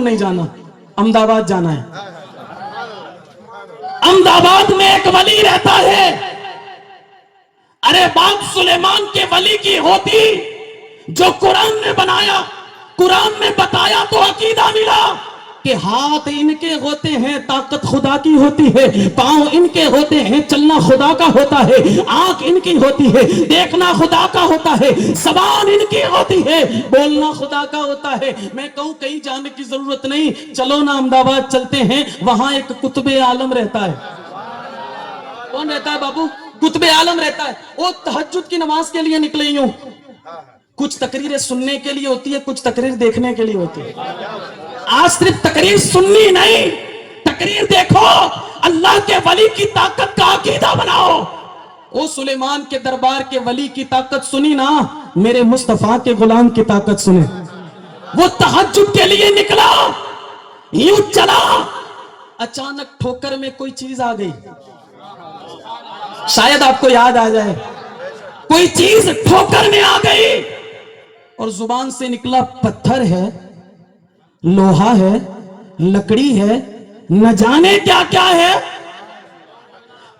نہیں جانا؟ احمد آباد جانا ہے۔ احمد آباد میں ایک ولی رہتا ہے۔ ارے بات سلیمان کے ولی کی ہوتی جو قرآن نے بنایا، قرآن نے بتایا تو عقیدہ ملا کہ ہاتھ ان کے ہوتے ہیں طاقت خدا کی ہوتی ہے، پاؤں ان کے ہوتے ہیں چلنا خدا کا ہوتا ہے، آنکھ ان کی ہوتی ہے دیکھنا خدا کا ہوتا ہے، زبان ان کی ہوتی ہے بولنا خدا کا ہوتا ہے۔ میں کہوں کہیں جانے کی ضرورت نہیں، چلو نا احمد آباد چلتے ہیں، وہاں ایک قطب عالم رہتا ہے۔ کون رہتا ہے بابو؟ قطب عالم رہتا ہے۔ وہ تہجد کی نماز کے لیے نکلے ہوں، کچھ تقریریں سننے کے لیے ہوتی ہے، کچھ تقریر دیکھنے کے لیے ہوتی ہے۔ آج صرف تقریر سننی نہیں، تقریر دیکھو، اللہ کے ولی کی طاقت کا عقیدہ بناؤ۔ او سلیمان کے دربار کے ولی کی طاقت سنی نا، میرے مصطفیٰ کے غلام کی طاقت سنے۔ وہ تہجد کے لیے نکلا، یوں چلا، اچانک ٹھوکر میں کوئی چیز آ گئی، شاید آپ کو یاد آ جائے، کوئی چیز ٹھوکر میں آ گئی اور زبان سے نکلا پتھر ہے، لوہا ہے، لکڑی ہے، نہ جانے کیا کیا ہے۔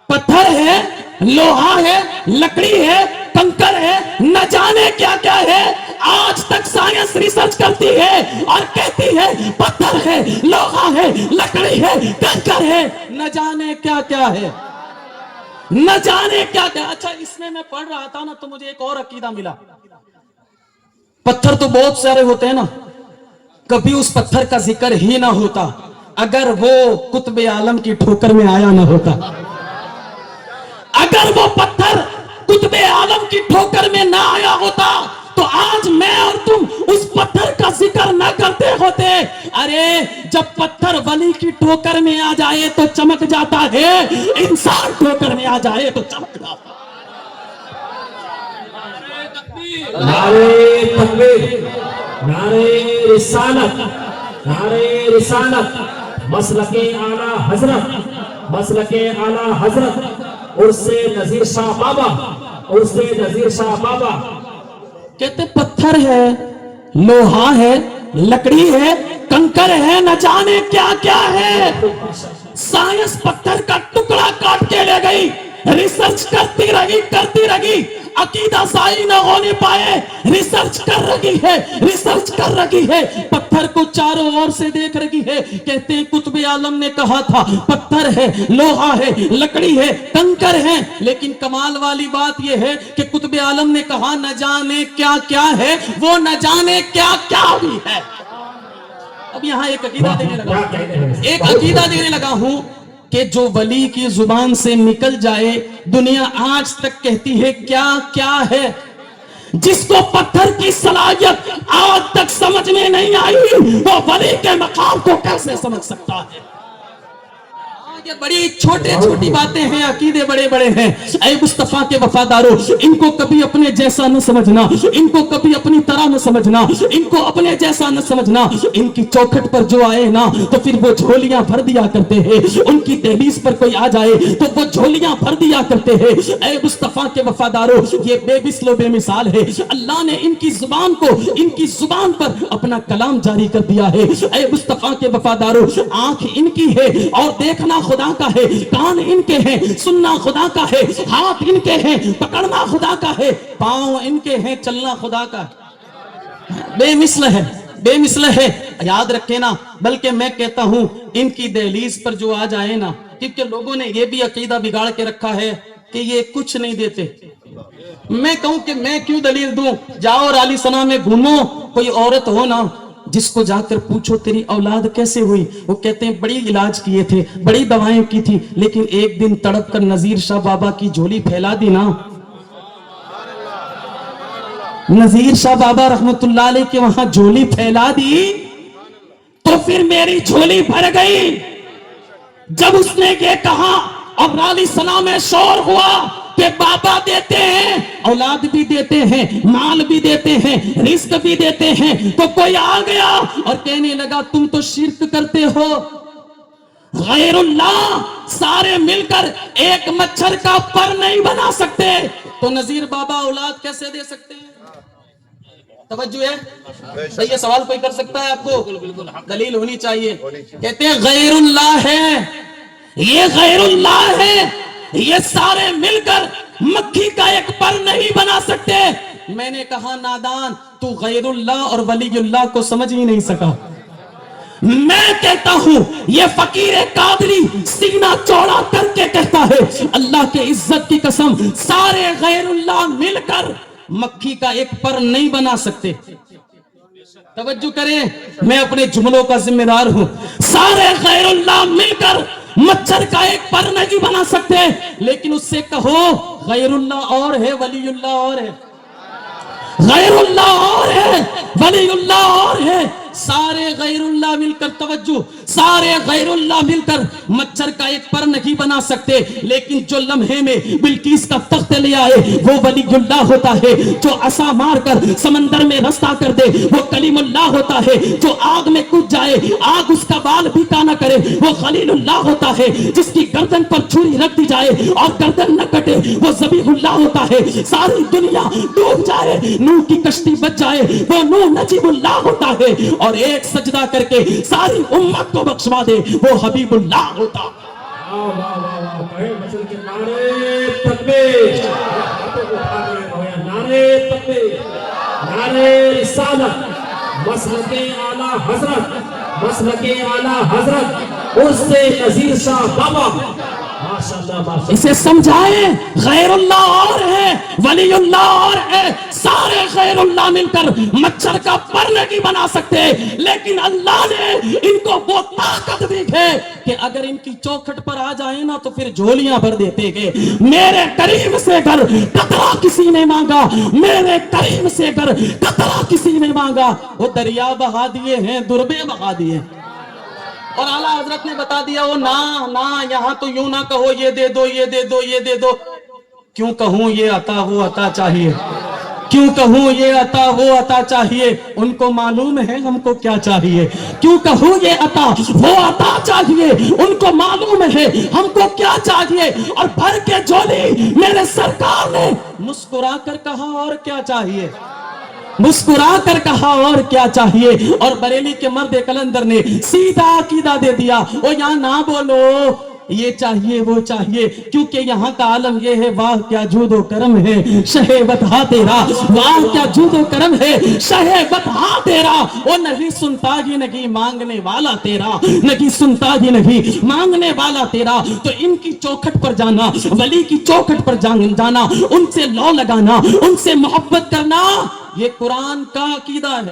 پتھر ہے، لوہا ہے، لکڑی ہے، کنکر ہے، نہ جانے کیا کیا ہے۔ آج تک سائنس ریسرچ کرتی ہے اور کہتی ہے پتھر ہے، لوہا ہے، لکڑی ہے، کنکر ہے، نہ جانے کیا کیا ہے، نہ جانے کیا کیا۔ اچھا اس میں پڑھ رہا تھا نا تو مجھے ایک اور عقیدہ ملا۔ پتھر تو بہت سارے ہوتے ہیں نا، کبھی اس پتھر کا ذکر ہی نہ ہوتا اگر وہ قطب عالم کی ٹھوکر میں آیا نہ ہوتا۔ اگر وہ پتھر قطب عالم کی ٹھوکر میں نہ آیا ہوتا تو آج میں اور تم اس پتھر کا ذکر نہ کرتے ہوتے۔ ارے جب پتھر ولی کی ٹھوکر میں آ جائے تو چمک جاتا ہے، انسان ٹھوکر میں آ جائے تو چمک جاتا ہے۔ نعرے تکبیر، نعرے رسالت، نعرے رسالت، مسلک اعلیٰ حضرت، مسلک اعلیٰ حضرت، عرس نذیر شاہ بابا، عرس نذیر شاہ بابا۔ کہتے پتھر ہے، لوہا ہے، لکڑی ہے، کنکر ہے، نہ جانے کیا کیا ہے۔ سائنس پتھر کا ٹکڑا کاٹ کے لے گئی، ریسرچ کرتی رہی، عقیدہ صحیح نہ ہونے پائے، ریسرچ کر رہی ہے، پتھر کو چاروں اور سے دیکھ رہی ہے۔ کہتے ہیں قطب عالم نے کہا تھا پتھر ہے، لوہا ہے، لکڑی ہے، کنکر ہے، لیکن کمال والی بات یہ ہے کہ قطب عالم نے کہا نہ جانے کیا کیا ہے، وہ نہ جانے کیا کیا بھی ہے۔ اب یہاں ایک عقیدہ دینے لگا ہوں کہ جو ولی کی زبان سے نکل جائے دنیا آج تک کہتی ہے کیا کیا ہے۔ جس کو پتھر کی صلاحیت آج تک سمجھ میں نہیں آئی وہ ولی کے مقام کو کیسے سمجھ سکتا ہے۔ یہ بڑی چھوٹی باتیں ہیں، عقیدے بڑے بڑے ہیں۔ اے مصطفیٰ کے وفاداروں، ان کو کبھی اپنے جیسا نہ سمجھنا، ان کو کبھی اپنی طرح نہ سمجھنا، ان کو اپنے جیسا نہ سمجھنا۔ ان کی چوکھٹ پر جو آئے نا تو پھر وہ جھولیاں بھر دیا کرتے ہیں، ان کی دہلیز پر کوئی آ جائے تو وہ جھولیاں بھر دیا کرتے ہیں۔ اے مصطفیٰ کے وفاداروں، یہ بے مثل و بے مثال ہے۔ اللہ نے ان کی زبان پر اپنا کلام جاری کر دیا ہے۔ اے مصطفیٰ کے وفاداروں، آنکھ ان کی ہے اور دیکھنا خدا کا ہے، کان ان کے ہیں، سننا خدا کا ہے، ہاتھ ان کے ہیں، پکڑنا خدا کا ہے، پاؤں ان کے ہیں، چلنا خدا کا ہے۔ بے مثل ہے، یاد رکھیں نا۔ بلکہ میں کہتا ہوں ان کی دہلیز پر جو آ جائے نا، کیونکہ لوگوں نے یہ بھی عقیدہ بگاڑ کے رکھا ہے کہ یہ کچھ نہیں دیتے۔ میں کہوں کہ میں کیوں دلیل دوں؟ جاؤ رالی سنا میں گھومو، کوئی عورت ہو نا جس کو جا کر پوچھو تیری اولاد کیسے ہوئی، وہ کہتے ہیں بڑی علاج کیے تھے، بڑی دوائیں کی تھی، لیکن ایک دن تڑپ کر نذیر شاہ بابا کی جھولی پھیلا دی نا، نذیر شاہ بابا رحمت اللہ علیہ کے وہاں جھولی پھیلا دی تو پھر میری جھولی بھر گئی۔ جب اس نے یہ کہا اور رالی سنا میں شور ہوا کہ بابا دیتے ہیں، اولاد بھی دیتے ہیں، مال بھی دیتے ہیں، رزق بھی دیتے ہیں، تو کوئی آ گیا اور کہنے لگا تم تو شرک کرتے ہو، غیر اللہ سارے مل کر ایک مچھر کا پر نہیں بنا سکتے، تو نذیر بابا اولاد کیسے دے سکتے ہیں؟ توجہ ہے؟ صحیح ہے؟ سوال کوئی کر سکتا ہے آپ کو؟ دلیل ہونی چاہیے. کہتے ہیں غیر اللہ ہے، یہ غیر اللہ ہے، یہ سارے مل کر مکھی کا ایک پر نہیں بنا سکتے. میں نے کہا نادان، تو غیر اللہ اور ولی اللہ کو سمجھ ہی نہیں سکا. میں کہتا ہوں یہ فقیر قادری سینہ چوڑا کر کے کہتا ہے اللہ کے عزت کی قسم سارے غیر اللہ مل کر مکھی کا ایک پر نہیں بنا سکتے. توجہ کریں، میں اپنے جملوں کا ذمہ دار ہوں. سارے غیر اللہ مل کر مچھر کا ایک پر نہیں بنا سکتے، لیکن اس سے کہو غیر اللہ اور ہے، ولی اللہ اور ہے. غیر اللہ اور ہے، ولی اللہ اور ہے. سارے غیر اللہ مل کر، توجہ، سارے غیر اللہ مل کر مچھر کا ایک پر نہیں بنا سکتے، لیکن جو لمحے میں بلقیس کا تخت لے آئے وہ ولی اللہ ہوتا ہے. جو عصا مار کر سمندر میں رستہ کر دے وہ کلیم اللہ ہوتا ہے. جو آگ میں کود جائے آگ اس کا بال بھی نہ کرے وہ خلیل اللہ ہوتا ہے. جس کی گردن پر چھری رکھ دی جائے اور گردن نہ کٹے وہ ذبیح اللہ ہوتا ہے. ساری دنیا ڈوب جائے نوح کی کشتی بچ جائے وہ نوح نجیب اللہ ہوتا ہے. اور ایک سجدہ کر کے ساری امت کو بخشوا دے وہ حبیب اللہ ہوتا. نعرے تکبیر، نعرے تکبیر، نعرے رسالت، مسلک اعلیٰ حضرت، مسلک اعلیٰ حضرت اس سے نذیر شاہ بابا. اسے سمجھائیں غیر اللہ اور ہے، ولی اللہ اور ہے. سارے غیر اللہ مل کر مچھر کا پر نہیں بنا سکتے، لیکن اللہ نے ان کو وہ طاقت دی ہے کہ اگر ان کی چوکھٹ پر آ جائیں نا تو پھر جھولیاں بھر دیتے گے. میرے کریم سے اگر قطرہ کسی نے مانگا، میرے کریم سے اگر قطرہ کسی نے مانگا وہ دریا بہا دیے ہیں، دربے بہا دیے. اور اعلیٰ حضرت نے بتا دیا وہ نا یہاں تو یوں نہ کہو یہ دے دو یہ دے دو یہ دے دو. کیوں کہوں یہ عطا وہ عطا چاہیے، کیوں کہوں یہ عطا وہ عطا چاہیے. ان کو معلوم ہے ہم کو کیا چاہیے. کیوں کہوں یہ عطا وہ عطا چاہیے، ان کو معلوم ہے ہم کو کیا چاہیے. اور بھر کے جھولی میرے سرکار نے مسکرا کر کہا اور کیا چاہیے، مسکرا کر کہا اور کیا چاہیے. اور بریلی کے مرد قلندر نے سیدھا عقیدہ دے دیا وہ یہاں نہ بولو یہ چاہیے وہ چاہیے، کیونکہ یہاں کا عالم یہ ہے واہ کیا جود و کرم ہے شہ بتہا تیرا، واہ کیا جود و کرم ہے شہ بتہا تیرا. وہ نہیں سنتا ہی نہیں مانگنے والا تیرا، نہیں سنتا ہی نہیں مانگنے والا تیرا. تو ان کی چوکھٹ پر جانا، ولی کی چوکھٹ پر جانا، ان سے لو لگانا، ان سے محبت کرنا، یہ قرآن کا عقیدہ ہے.